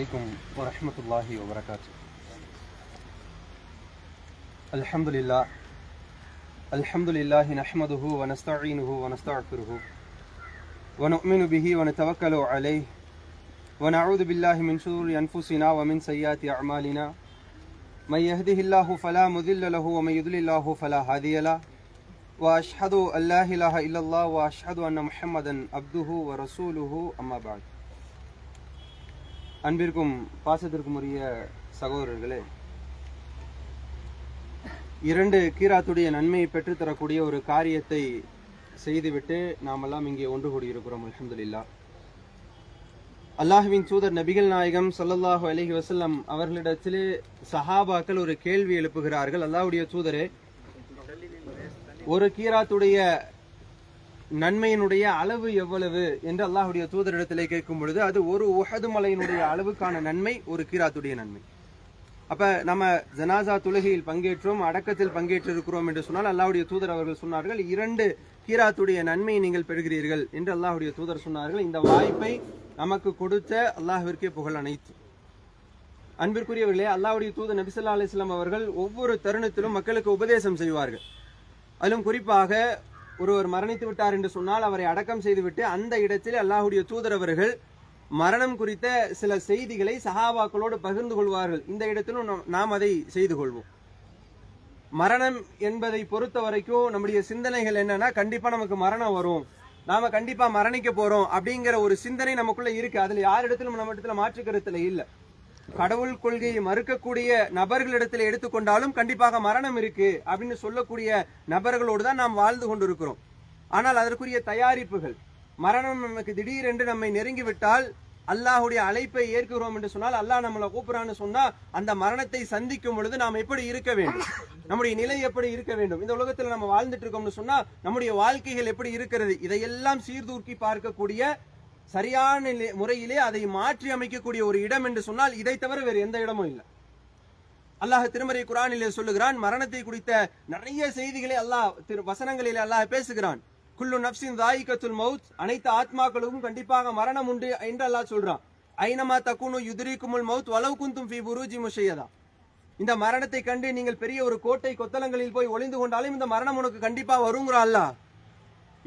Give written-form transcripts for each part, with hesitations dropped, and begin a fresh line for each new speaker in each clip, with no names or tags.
عليكم ورحمة الله وبركاته. الحمد لله نحمده ونستعينه ونستغفره ونؤمن به ونتوكل عليه ونعوذ بالله من شرور أنفسنا ومن سيئات أعمالنا من يهده الله فلا مضل له ومن يضلل الله فلا هادي له وأشهد أن لا إله إلا الله وأشهد أن محمدا عبده ورسوله أما بعد. அன்பிற்கும் பாசத்திற்கும் உரிய சகோதரர்களே, 2 கீராத்துடைய நன்மையை பெற்றுத்தரக்கூடிய ஒரு காரியத்தை செய்துவிட்டு நாமெல்லாம் இங்கே ஒன்று கூடியிருக்கிறோம். அல்ஹம்துலில்லாஹ். அல்லாஹ்வின் தூதர் நபிகள் நாயகம் ஸல்லல்லாஹு அலைஹி வஸல்லம் அவர்களிடத்திலே சஹாபாக்கள் ஒரு கேள்வி எழுப்புகிறார்கள். அல்லாஹ்வுடைய தூதரே, ஒரு கீராத்துடைய நன்மையினுடைய அளவு எவ்வளவு என்று அல்லாஹ்வுடைய தூதரிடத்திலே கேட்கும் பொழுது, அது ஒரு உஹது மலையினுடைய அளவுக்கான நன்மை ஒரு கீராத்துடைய நன்மை. அப்ப நம்ம ஜனாசா தொழுகையில் பங்கேற்றோம், அடக்கத்தில் பங்கேற்றிருக்கிறோம் என்று சொன்னால் அல்லாஹ்வுடைய தூதர் அவர்கள் சொன்னார்கள், 2 கீராத்துடைய நன்மையை நீங்கள் பெறுகிறீர்கள் என்று அல்லாஹ்வுடைய தூதர் சொன்னார்கள். இந்த வாய்ப்பை நமக்கு கொடுத்த அல்லாஹ்விற்கே புகழ் அனைத்து. அன்பிற்குரியவர்களே, அல்லாஹ்வுடைய தூதர் நபி ஸல்லல்லாஹு அலைஹி வஸல்லம் அவர்கள் ஒவ்வொரு தருணத்திலும் மக்களுக்கு உபதேசம் செய்வார்கள். அதிலும் குறிப்பாக ஒருவர் மரணித்து விட்டார் என்று சொன்னால் அவரை அடக்கம் செய்துவிட்டு அந்த இடத்தில் அல்லாஹ்வுடைய தூதர் அவர்கள் மரணம் குறித்த சில செய்திகளை சஹாபாக்களோடு பகிர்ந்து கொள்வார்கள். இந்த இடத்திலும் நாம் அதை செய்து கொள்வோம். மரணம் என்பதை பொறுத்த வரைக்கும் நம்முடைய சிந்தனைகள் என்னன்னா, கண்டிப்பா நமக்கு மரணம் வரும், நாம கண்டிப்பா மரணிக்க போறோம் அப்படிங்கிற ஒரு சிந்தனை நமக்குள்ள இருக்கு. அதுல யாரிடத்திலும் நம்ம இடத்துல மாற்று கருத்துல இல்ல. கடவுள் கொள்கையை மறுக்கக்கூடிய நபர்களிடத்தில் எடுத்துக்கொண்டாலும் கண்டிப்பாக மரணம் இருக்கு அப்படின்னு சொல்லக்கூடிய நபர்களோடு தான் நாம் வாழ்ந்து கொண்டிருக்கிறோம். ஆனால் அதற்குரிய தயாரிப்புகள், மரணம் நமக்கு திடீரென்று நம்மை நெருங்கிவிட்டால் அல்லாஹ்வுடைய அழைப்பை ஏற்கிறோம் என்று சொன்னால், அல்லாஹ் நம்மளை கூப்பிடான்னு சொன்னா அந்த மரணத்தை சந்திக்கும் பொழுது நாம் எப்படி இருக்க வேண்டும், நம்முடைய நிலை எப்படி இருக்க வேண்டும், இந்த உலகத்தில் நம்ம வாழ்ந்துட்டு இருக்கோம்னு சொன்னா நம்முடைய வாழ்க்கைகள் எப்படி இருக்கிறது, இதையெல்லாம் சீர்தூக்கி பார்க்கக்கூடிய சரியான முறையிலே அதை மாற்றி அமைக்கக்கூடிய ஒரு இடம் என்று சொன்னால் இதை தவிர வேறு எந்த இடமும் இல்லை. அல்லாஹ் திருமறை குர்ஆனிலே சொல்லுகிறான், மரணத்தை குறித்த நிறைய செய்திகளை அல்லாஹ் வசனங்களிலே அல்லாஹ் பேசுகிறான். குல்லு நஃப்ஸின் தாயிகத்துல் மௌத், அனைத்து ஆத்மாக்களுக்கும் கண்டிப்பாக மரணம் உண்டு என்று அல்லாஹ் சொல்றான். ஐனமா தகுனு யுத்ரிகுமுல் மௌத் வலவ் குந்தும் ஃபீ புரூஜி முஷையதா. இந்த மரணத்தை கண்டு நீங்கள் பெரிய ஒரு கோட்டை கொத்தளங்களில் போய் ஒளிந்து கொண்டாலும் இந்த மரணம் உனக்கு கண்டிப்பா வருங்கிறான் அல்லாஹ்.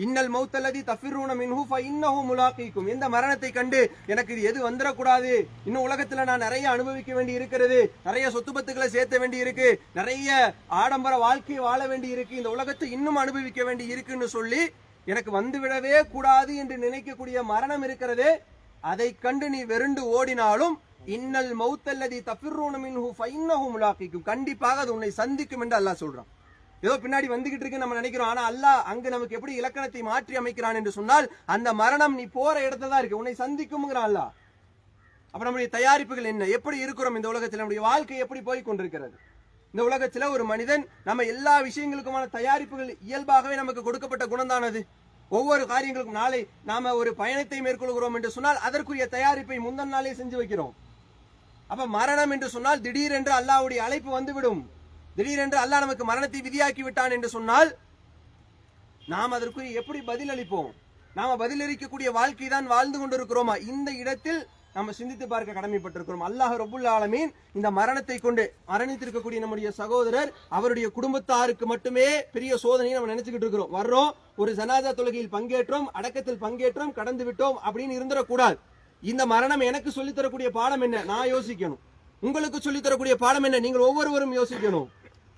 இன்னல் மௌத்தல்லதி தஃபிர்ரூன மின்ஹு ஃபஇன்னஹு முலாகீக்கும். இந்த மரணத்தை கண்டு எனக்கு இது எது வந்துடக்கூடாது, இன்னும் உலகத்துல நான் நிறைய அனுபவிக்க வேண்டி இருக்கிறது, நிறைய சொத்து பத்துக்களை சேர்த்த வேண்டி இருக்கு, நிறைய ஆடம்பர வாழ்க்கையை வாழ வேண்டி இருக்கு, இந்த உலகத்தை இன்னும் அனுபவிக்க வேண்டி இருக்குன்னு சொல்லி எனக்கு வந்துவிடவே கூடாது என்று நினைக்கக்கூடிய மரணம் இருக்கிறதே, அதை கண்டு நீ வெறுண்டு ஓடினாலும் இன்னல் மௌத்தல்லதி தஃபிர்ரூன மின்ஹு ஃபஇன்னஹு முலாகீக்கும், கண்டிப்பாக அது உன்னை சந்திக்கும் என்று அல்லாஹ் சொல்றான். ஏதோ பின்னாடி வந்துகிட்டு இருக்கு நம்ம நினைக்கிறோம். ஆனா அல்லாஹ் அங்கு நமக்கு எப்படி இலக்கணத்தை மாற்றி அமைக்கிறான் என்று சொன்னால், அந்த மரணம் நீ போற இடத்துல தான் இருக்கு, உன்னை சந்திக்கும்ங்கிறான் அல்லாஹ். அப்ப நம்முடைய தயாரிப்புகள் என்ன, எப்படி இருக்கிறோம் இந்த உலகத்தில், நம்முடைய வாழ்க்கை எப்படி போய் கொண்டிருக்கிறது. இந்த உலகத்துல ஒரு மனிதன் நம்ம எல்லா விஷயங்களுக்குமான தயாரிப்புகள் இயல்பாகவே நமக்கு கொடுக்கப்பட்ட குணம்தானது. ஒவ்வொரு காரியங்களுக்கும் நாளை நாம ஒரு பயணத்தை மேற்கொள்கிறோம் என்று சொன்னால் அதற்குரிய தயாரிப்பை முந்தின நாளே செஞ்சு வைக்கிறோம். அப்ப மரணம் என்று சொன்னால் திடீரென்று அல்லாஹ்வுடைய அழைப்பு வந்துவிடும். திடீரென்று அல்லாஹ் நமக்கு மரணத்தை விதியாக்கி விட்டான் என்று சொன்னால் நாம் அதற்கு எப்படி பதில் அளிப்போம்? நாம பதிலளிக்கக்கூடிய வாழ்க்கை தான் வாழ்ந்து கொண்டிருக்கிறோமா? இந்த இடத்தில் நம்ம சிந்தித்து பார்க்க கடமைப்பட்டிருக்கிறோம். அல்லாஹ் ரப்புல் ஆலமீன் இந்த மரணத்தை கொண்டு மரணித்திருக்கக்கூடிய நம்முடைய சகோதரர் அவருடைய குடும்பத்தாருக்கு மட்டுமே பெரிய சோதனையை நம்ம நினைச்சுக்கிட்டு இருக்கிறோம். வர்றோம், ஒரு ஜனாசா தொழுகையில் பங்கேற்றோம், அடக்கத்தில் பங்கேற்றோம், கடந்து விட்டோம் அப்படின்னு இருந்துடக்கூடாது. இந்த மரணம் எனக்கு சொல்லித்தரக்கூடிய பாடம் என்ன, நான் யோசிக்கணும். உங்களுக்கு சொல்லித்தரக்கூடிய பாடம் என்ன, நீங்கள் ஒவ்வொருவரும் யோசிக்கணும்.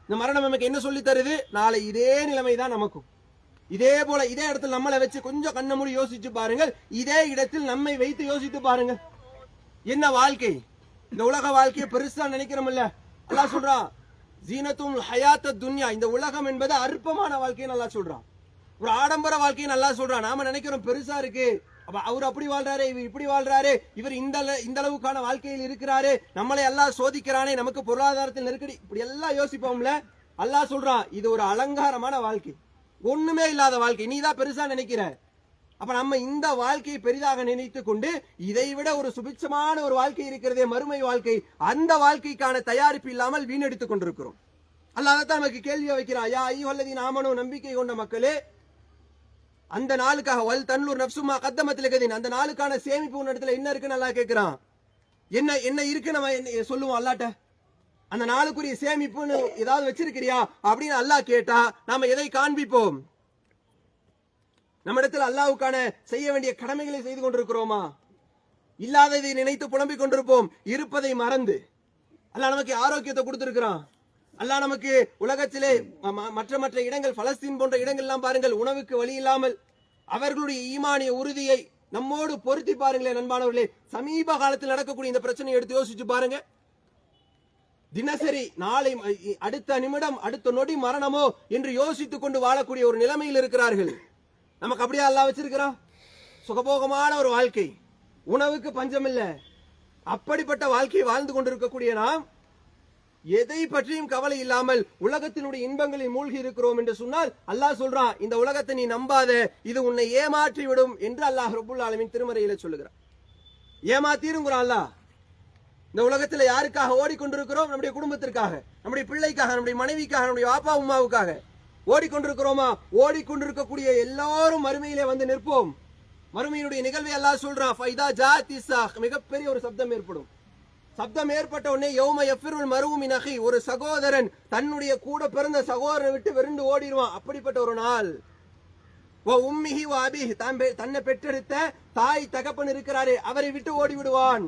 இந்த மரணம் நமக்கு என்ன சொல்லி தருது? நாளை இதே நிலைமை தான் நமக்கும். இதே போல இதே இடத்துல நம்மளை வச்சு கொஞ்சம் கண்ண மூடி யோசிச்சு பாருங்கள். இதே இடத்தில் நம்மை வைத்து யோசித்து பாருங்க. என்ன வாழ்க்கை, இந்த உலக வாழ்க்கையை பெருசா நினைக்கிறோம்ல. அல்லாஹ் சொல்றான், ஜீனத்துல் ஹயாத்தத் துன்யா, இந்த உலகம் என்பது அற்பமான வாழ்க்கைன்னு அல்லாஹ் சொல்றான். ஒரு ஆடம்பர வாழ்க்கைன்னு அல்லாஹ் சொல்றான். நாம நினைக்கிறோம் பெருசா இருக்கு, அப்ப அவர் அப்படி வாழ்றாரு, இவர் இப்படி வாழ்றாரு, இவர் இந்த அளவுக்கான வாழ்க்கையில் இருக்கிறாரு, நம்மளை எல்லாம் சோதிக்கிறானே, நமக்கு பொருளாதாரத்தில் நெருக்கடி, இப்படி எல்லாம் யோசிப்போம்ல. அல்லாஹ் சொல்றான், இது ஒரு அலங்காரமான வாழ்க்கை, ஒண்ணுமே இல்லாத வாழ்க்கை, நீ தான் பெருசா நினைக்கிற. அப்ப நம்ம இந்த வாழ்க்கையை பெரிதாக நினைத்து கொண்டு இதை விட ஒரு சுபிட்சமான ஒரு வாழ்க்கை இருக்கிறதே, மறுமை வாழ்க்கை, அந்த வாழ்க்கைக்கான தயாரிப்பு இல்லாமல் வீணெடுத்துக் கொண்டிருக்கிறோம். அல்லாஹ் தான் நமக்கு கேள்வியை வைக்கிறான், யா அய்யுஹல்லதீன ஆமனூ, நம்பிக்கை கொண்ட மக்களே, அந்த நாளுக்காக வல் தன்லூர் நஃப்சுமா கத்தமத்தில் கதீன், அந்த நாளுக்கான சேமிப்பு உன் இடத்துல என்ன இருக்குன்னு அல்லாஹ் கேட்கிறான். என்ன என்ன இருக்கு நம்ம சொல்லுவோம் அல்லாட்ட. அந்த நாளுக்குரிய சேமிப்புன்னு ஏதாவது வச்சிருக்கிறியா அப்படின்னு அல்லாஹ் கேட்டா நாம எதை காண்பிப்போம்? நம்ம இடத்துல அல்லாஹ்வுக்கான செய்ய வேண்டிய கடமைகளை செய்து கொண்டிருக்கிறோமா? இல்லாததை நினைத்து புலம்பிக் கொண்டிருப்போம், இருப்பதை மறந்து. அல்லாஹ் நமக்கு ஆரோக்கியத்தை கொடுத்திருக்கிறான். அல்லாஹ் நமக்கு உலகத்திலே மற்ற மற்ற இடங்கள், பலஸ்தீன் போன்ற இடங்கள் எல்லாம் பாருங்கள், உணவுக்கு வழி இல்லாமல் அவர்களுடைய ஈமானிய உறுதியை நம்மோடு பொருத்தி பாருங்களேன் நண்பானவர்களே. சமீப காலத்தில் நடக்கக்கூடிய இந்த பிரச்சனையை எடுத்து யோசிச்சு பாருங்க. தினசரி நாளை, அடுத்த நிமிடம், அடுத்த நொடி மரணமோ என்று யோசித்துக் கொண்டு வாழக்கூடிய ஒரு நிலைமையில் இருக்கிறார்கள். நமக்கு அப்படியே அல்லாஹ் வச்சிருக்கிறான் சுகபோகமான ஒரு வாழ்க்கை, உணவுக்கு பஞ்சம் இல்ல. அப்படிப்பட்ட வாழ்க்கையை வாழ்ந்து கொண்டிருக்கக்கூடிய நாம் எதை பற்றியும் கவலை இல்லாமல் உலகத்தினுடைய இன்பங்களில் மூழ்கி இருக்கிறோம் என்று சொன்னால் அல்லாஹ் சொல்றான், இந்த உலகத்தை நீ நம்பாத, இது உன்னை ஏமாற்றி விடும் என்று அல்லாஹ் ரப்புல் ஆலமீன் திருமறையில சொல்லுகிறான். ஏமாத்திருங்கிறான் அல்லாஹ். இந்த உலகத்தில் யாருக்காக ஓடிக்கொண்டிருக்கிறோம்? நம்முடைய குடும்பத்திற்காக, நம்முடைய பிள்ளைக்காக, நம்முடைய மனைவிக்காக, நம்முடைய அப்பா அம்மாவுக்காக ஓடிக்கொண்டிருக்கிறோமா? ஓடிக்கொண்டிருக்கக்கூடிய எல்லாரும் மறுமையிலே வந்து நிற்போம். மறுமையினுடைய நிகழ்வை அல்லாஹ் சொல்றான், ஃபைதா ஜாத்தி ஸாக், மிகப்பெரிய ஒரு சப்தம் ஏற்படும். சப்தம் ஏற்பட்ட உடனே யௌம யஃபிருல் மர்உ மின் அஹி, ஒரு சகோதரன் தன்னுடைய கூட பிறந்த சகோதரனை விட்டு விரண்டு ஓடிடுவான். அப்படிப்பட்ட ஒரு நாள். வ உம்மிஹி வ அபிஹி, தன்னை பெற்றெடுத்த தாய் தகப்பன் இருக்கிறாரே அவரை விட்டு ஓடி விடுவான்.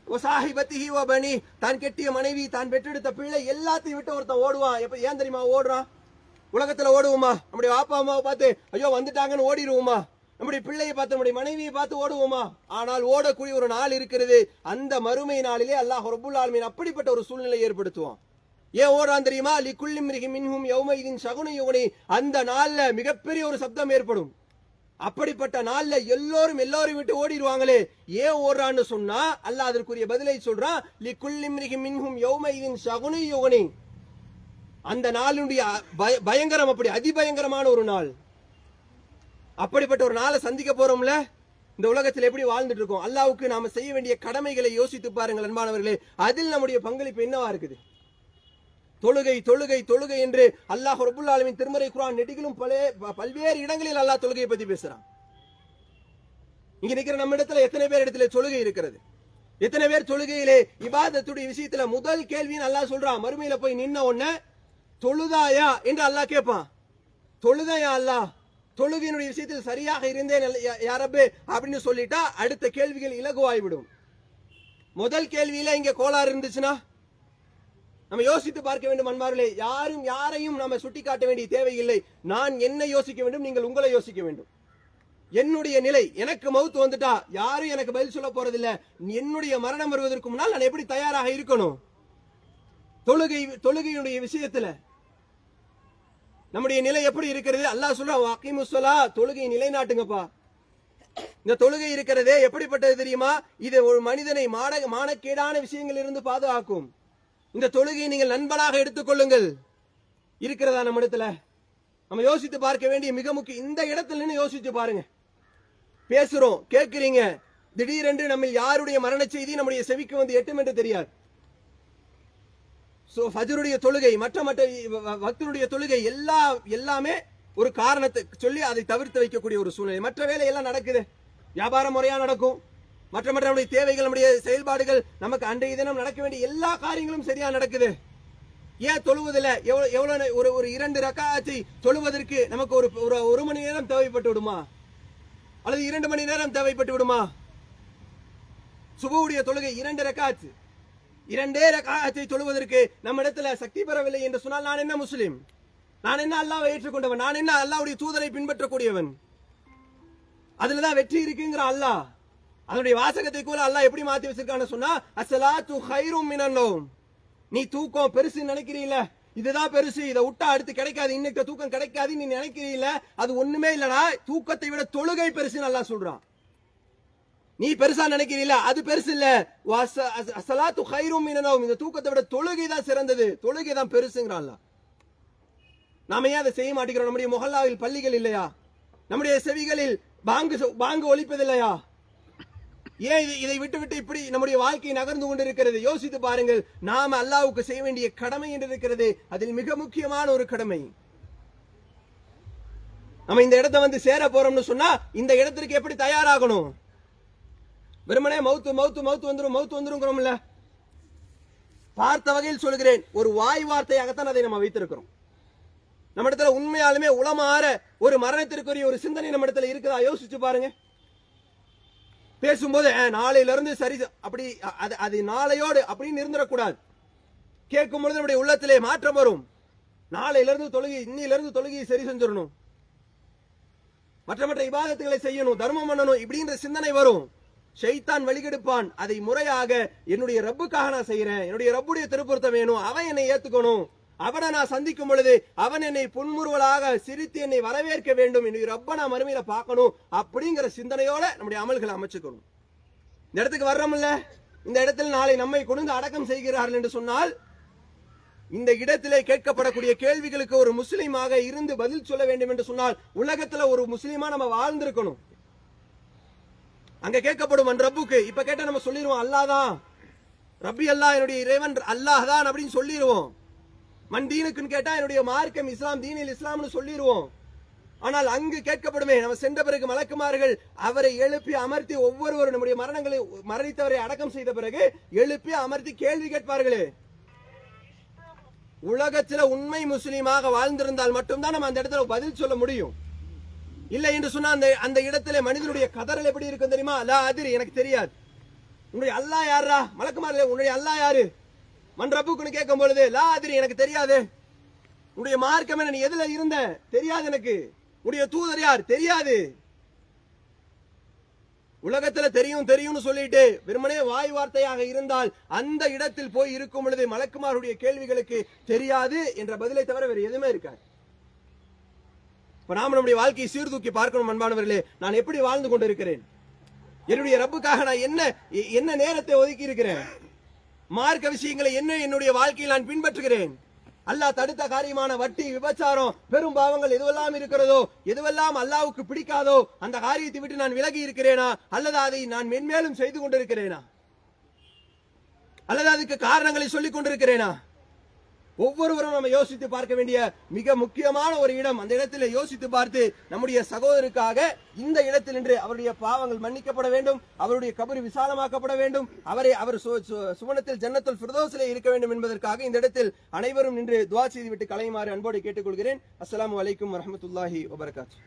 வ சாஹிபத்திஹி வ பனி, தான் கெட்டிய மனைவி, தான் பெற்றெடுத்த பிள்ளை எல்லாத்தையும் விட்டு ஒருத்தன் ஓடுவான். எப்ப ஏன் தெரியுமா ஓடுறான்? உலகத்துல ஓடுவோமா? நம்முடைய அப்பா அம்மாவை பார்த்து ஐயோ வந்துட்டாங்கன்னு ஓடிடுவோமா? நம்முடைய பிள்ளையை பார்த்து, நம்முடைய மனைவியை பார்த்து ஓடுவோமா? ஆனால் ஓடக்கூடிய ஒரு நாள் இருக்கிறது. அந்த மறுமை நாளிலே அல்லாஹ் ரப்புல் ஆலமீன் அப்படிப்பட்ட ஒரு சூழ்நிலை ஏற்படுத்துவான். ஏன் ஓடுறான் தெரியுமா? லிகுல்லி இம்ரிஹின் மின்ஹும் யௌமைதின் ஷகுனு யுக்னி, அந்த நாள்ல மிகப்பெரிய ஒரு சப்தம் ஏற்படும். அப்படிப்பட்ட நாள்ல எல்லாரும் விட்டு ஓடிடுவாங்களே. ஏன் ஓடுறான்னு சொன்னா அல்லாஹ் அதற்குரிய பதிலை சொல்றான், லிகுல்லி இம்ரிஹின் மின்ஹும் யௌமைதின் ஷகுனு யுக்னி. அந்த நாளுடைய பயங்கரம் அப்படி அதிபயங்கரமான ஒரு நாள். அப்படிப்பட்ட ஒரு நாளை சந்திக்க போறோம்ல. இந்த உலகத்தில் எப்படி வாழ்ந்துட்டு இருக்கோம்? அல்லாஹ்வுக்கு நாம செய்ய வேண்டிய கடமைகளை யோசித்து பாருங்கள் அன்பானவர்களே. அதில் நம்முடைய பங்களிப்பு என்னவா இருக்குது? தொழுகை தொழுகை தொழுகை என்று அல்லாஹ் ரப்புல் ஆலமீன் திருமறை குர்ஆன் நெடுகிலும் பல்வேறு இடங்களில் அல்லாஹ் தொழுகையை பத்தி பேசுறான். இங்க நிக்கிற நம்ம இடத்துல எத்தனை பேர் இடத்துல தொழுகை இருக்கிறது? எத்தனை பேர் தொழுகையிலே இபாதத்துடைய விஷயத்துல முதல் கேள்வின்னு அல்லாஹ் சொல்றான். மறுமையில போய் நின்ன உடனே தொழுதாயா என்று அல்லாஹ் கேட்பான். தொழுதாயா அல்லாஹ், தொழுகையினுடைய விஷயத்தில் சரியாக இருந்தேன் யா ரப்பே அப்படின்னு சொல்லிட்டா அடுத்த கேள்விகள் இலகுவாய்விடும். முதல் கேள்வியில இங்க கோளாறு இருந்துச்சுன்னா நம்ம யோசித்து பார்க்க வேண்டும் அன்பார்களே. யாரையும் நம்ம சுட்டி காட்ட வேண்டிய தேவையில்லை. நான் என்ன யோசிக்க வேண்டும், நீங்கள் உங்களை யோசிக்க வேண்டும். என்னுடைய நிலை, எனக்கு மவுத் வந்துட்டா யாரும் எனக்கு பதில் சொல்ல போறதில்லை. என்னுடைய மரணம் வருவதற்கு முன்னால் நான் எப்படி தயாராக இருக்கணும்? தொழுகையுடைய விஷயத்துல நம்முடைய நிலை எப்படி இருக்கிறது? அல்லாஹ் சொல்றான், வகீமுஸ்ஸலா, தொழுகையை நிலைநாட்டுங்கப்பா. இந்த தொழுகை இருக்கிறதே எப்படிப்பட்டது தெரியுமா? இது ஒரு மனிதனை மானக்கேடான விஷயங்கள் இருந்து பாதுகாக்கும். இந்த தொழுகையை நீங்கள் நண்பனாக எடுத்துக்கொள்ளுங்கள். இருக்கிறதா நம்ம இடத்துல? நம்ம யோசித்து பார்க்க வேண்டிய மிக முக்கியம். இந்த இடத்துல நின்று யோசிச்சு பாருங்க. பேசுறோம், கேட்கிறீங்க, திடீரென்று நம்ம யாருடைய மரண செய்தி நம்முடைய செவிக்கு வந்து எட்டும் என்று தெரியாது. ஃபஜ்ருடைய தொழுகை, மற்ற வக்துடைய தொழுகை எல்லாமே ஒரு காரணத்தை சொல்லி அதை தவிர்த்து வைக்கக்கூடிய ஒரு சூழ்நிலை. மற்ற வேலை எல்லாம் நடக்குது, வியாபாரம் முறையா நடக்கும், மற்ற நம்முடைய தேவைகள், நம்முடைய செயல்பாடுகள், நமக்கு அன்றைய தினம் நடக்க வேண்டிய எல்லா காரியங்களும் சரியா நடக்குது. ஏன் தொழுவதில்லை? எவ்வளவு ஒரு 2 ரக்காத்தை தொழுவதற்கு நமக்கு ஒரு மணி நேரம் தேவைப்பட்டு விடுமா? அல்லது 2 மணி நேரம் தேவைப்பட்டு விடுமா? சுபஹுடைய தொழுகை 2 ரக்காத்து, 2 ரக்காத்தை தொழுவதற்கு நம்ம இடத்துல சக்தி பெறவில்லை என்று சொன்னால் நான் என்ன முஸ்லிம்? நான் என்ன அல்லாஹ்வை ஏற்றுக்கொண்டவன்? நான் என்ன அல்லாஹ்வுடைய தூதரை பின்பற்றக்கூடியவன்? அதுலதான் வெற்றி இருக்குங்கிற அல்லாஹ். அதனுடைய வாசகத்தை கூட அல்லாஹ் எப்படி மாத்தி வச்சிருக்கான்னு சொன்னா, அஸ்ஸலாத்து கைரும் மினன் நௌம். நீ தூக்கம் பெருசு நினைக்கிறீல, இதுதான் பெருசு, இதை விட்டா அடுத்து கிடைக்காது, இன்னைக்கு தூக்கம் கிடைக்காது நீ நினைக்கிறீல, அது ஒண்ணுமே இல்லடா. தூக்கத்தை விட தொழுகை பெருசுன்னு அல்லாஹ் சொல்றான். நீ பெருசா நினைக்கிறீல, அது பெருசு இல்ல. அஸ்ஸலாத்து கைரும் மினன் நௌம், இந்த தூக்கத்தை விட தொழுகை தான் சிறந்தது, தொழுகை தான் பெருசுங்கிறான் அல்லாஹ். நாம ஏன் அதை செய்ய மாட்டேங்கிறோம்? நம்முடைய முஹல்லாவில் பள்ளிகள் இல்லையா? நம்முடைய செவிகளில் பாங்கு ஒலிப்பதில்லையா? ஏன் இதை விட்டு இப்படி நம்முடைய வாழ்க்கை நகர்ந்து கொண்டிருக்கிறது? யோசித்து பாருங்கள். நாம அல்லாஹ்வுக்கு செய்ய வேண்டிய கடமை என்று இருக்கிறது, அதில் மிக முக்கியமான ஒரு கடமை. நம்ம இந்த இடத்தை வந்து சேர போறோம்னு சொன்னா இந்த இடத்திற்கு எப்படி தயாராகணும்? வெறுமனே மௌத்து மௌத்து மௌத்து வந்துரும் பார்த்த வகையில் சொல்கிறேன், ஒரு வாய் வார்த்தையாகத்தான் அதை நம்ம வைத்திருக்கிறோம். நம்ம இடத்துல உண்மையாலுமே உளமாற ஒரு மரணத்திற்குரிய ஒரு சிந்தனை நம்ம இடத்துல இருக்குதா? யோசிச்சு பாருங்க. பேசும்போது நாளையில இருந்து சரி, அப்படி அது நாளையோடு அப்படின்னு இருந்துடக்கூடாது. கேட்கும் பொழுது நம்முடைய உள்ளத்திலே மாற்றம் வரும். நாளையில இருந்து தொழுகை, இன்னில இருந்து தொழுகையை சரி செஞ்சிடணும், மற்ற இபாதத்துகளை செய்யணும், தர்மம் பண்ணணும், இப்படின்ற சிந்தனை வரும். ஷைத்தான் வழிகெடுப்பான். அதை முறையாக என்னுடைய ரப்புக்காக நான் செய்யறேன், என்னுடைய ரப்புடைய திருப்பொருத்தம் வேணும், அவன் என்னை ஏத்துக்கணும், அவனை நான் சந்திக்கும் பொழுது அவன் என்னை புன்முறுவலாக சிரித்து என்னை வரவேற்க வேண்டும், என்னுடைய ரப்ப நான் மறுமையில பார்க்கணும், அப்படிங்கிற சிந்தனையோட நம்முடைய அமல்களை அமைச்சுக்கணும். இந்த இடத்துக்கு வர்றோம்ல, இந்த இடத்தில் நாளை நம்மை கொண்டு அடக்கம் செய்கிறார்கள் என்று சொன்னால், இந்த இடத்திலே கேட்கப்படக்கூடிய கேள்விகளுக்கு ஒரு முஸ்லீமாக இருந்து பதில் சொல்ல வேண்டும் என்று சொன்னால், உலகத்துல ஒரு முஸ்லீமா நம்ம வாழ்ந்திருக்கணும். அங்க கேட்கப்படும் அன் ரப்புக்கு. இப்ப கேட்டா நம்ம சொல்லிடுவோம், அல்லாதான் ரப்பி, அல்லாஹ் என்னுடைய இறைவன் அல்லாஹ் தான் அப்படின்னு சொல்லிடுவோம். மன் தீனுக்குன்னு கேட்டா என்னுடைய மார்க்கம் இஸ்லாம், தீனில் இஸ்லாம்னு சொல்லிடுவோம். ஆனால் அங்கு கேட்கப்படுமே, நம்ம சென்ற பிறகு மலக்குமார்கள் அவரை எழுப்பி அமர்த்தி, ஒவ்வொருவரும் நம்முடைய மரணங்களை மரணித்தவரை அடக்கம் செய்த பிறகு எழுப்பி அமர்த்தி கேள்வி கேட்பார்களே. உலகத்துல உண்மை முஸ்லீமாக வாழ்ந்திருந்தால் மட்டும்தான் நம்ம அந்த இடத்துல பதில் சொல்ல முடியும். இல்லை என்று சொன்னா அந்த இடத்துல மனிதனுடைய கதறல் எப்படி இருக்கும் தெரியுமா? லா அதிரி, எனக்கு தெரியாது. உன்னுடைய அல்லாஹ் யாரா? மலக்குமார்களே, உன்னுடைய அல்லாஹ் யாரு? மன் ரப்புக்குன்னு கேட்கும் பொழுது லா அதிரி, எனக்கு தெரியாது. உன்னுடைய மார்க்கம் என்ன, நீ எதுல இருந்த தெரியாது, எனக்கு உன்னுடைய தூதர் யார் தெரியாது. உலகத்துல தெரியும் தெரியும்னு சொல்லிட்டு வெறுமனே வாய் வார்த்தையாக இருந்தால் அந்த இடத்தில் போய் இருக்கும் பொழுது மலக்குமாருடைய கேள்விகளுக்கு தெரியாது என்ற பதிலை தவிர வேறு எதுவுமே இருக்காது. இப்ப நாம நம்முடைய வாழ்க்கையை சீர்தூக்கி பார்க்கணும். அன்பானவர்களே, நான் எப்படி வாழ்ந்து கொண்டு இருக்கிறேன்? என்னுடைய ரப்புக்காக நான் என்ன நேரத்தை ஒதுக்கி இருக்கிறேன்? மார்க்க விஷயங்களை என்ன என்னுடைய வாழ்க்கையில் நான் பின்பற்றுகிறேன்? அல்லாஹ் தடுத்த காரியமான வட்டி, விபச்சாரம், பெரும் பாவங்கள் எதுவெல்லாம் இருக்கிறதோ, எதுவெல்லாம் அல்லாஹ்வுக்கு பிடிக்காதோ அந்த காரியத்தை விட்டு நான் விலகி இருக்கிறேனா, அல்லது அதை நான் மென்மேலும் செய்து கொண்டிருக்கிறேனா, அல்லது அதுக்கு காரணங்களை சொல்லிக் கொண்டிருக்கிறேனா? ஒவ்வொருவரும் நம்ம யோசித்து பார்க்க வேண்டிய மிக முக்கியமான ஒரு இடம். அந்த இடத்தில் யோசித்து பார்த்து நம்முடைய சகோதரருக்காக இந்த இடத்தில் நின்று அவருடைய பாவங்கள் மன்னிக்கப்பட வேண்டும், அவருடைய கபர் விசாலமாக்கப்பட வேண்டும், அவர் சுவனத்தில் ஜன்னத்துல் ஃபிர்தௌஸிலே இருக்க வேண்டும் என்பதற்காக இந்த இடத்தில் அனைவரும் நின்று துஆ செய்து விட்டு கலையுமாறு அன்போடு கேட்டுக்கொள்கிறேன். அஸ்ஸலாமு அலைக்கும் வரஹ்மத்துல்லாஹி வபரகாத்துஹு.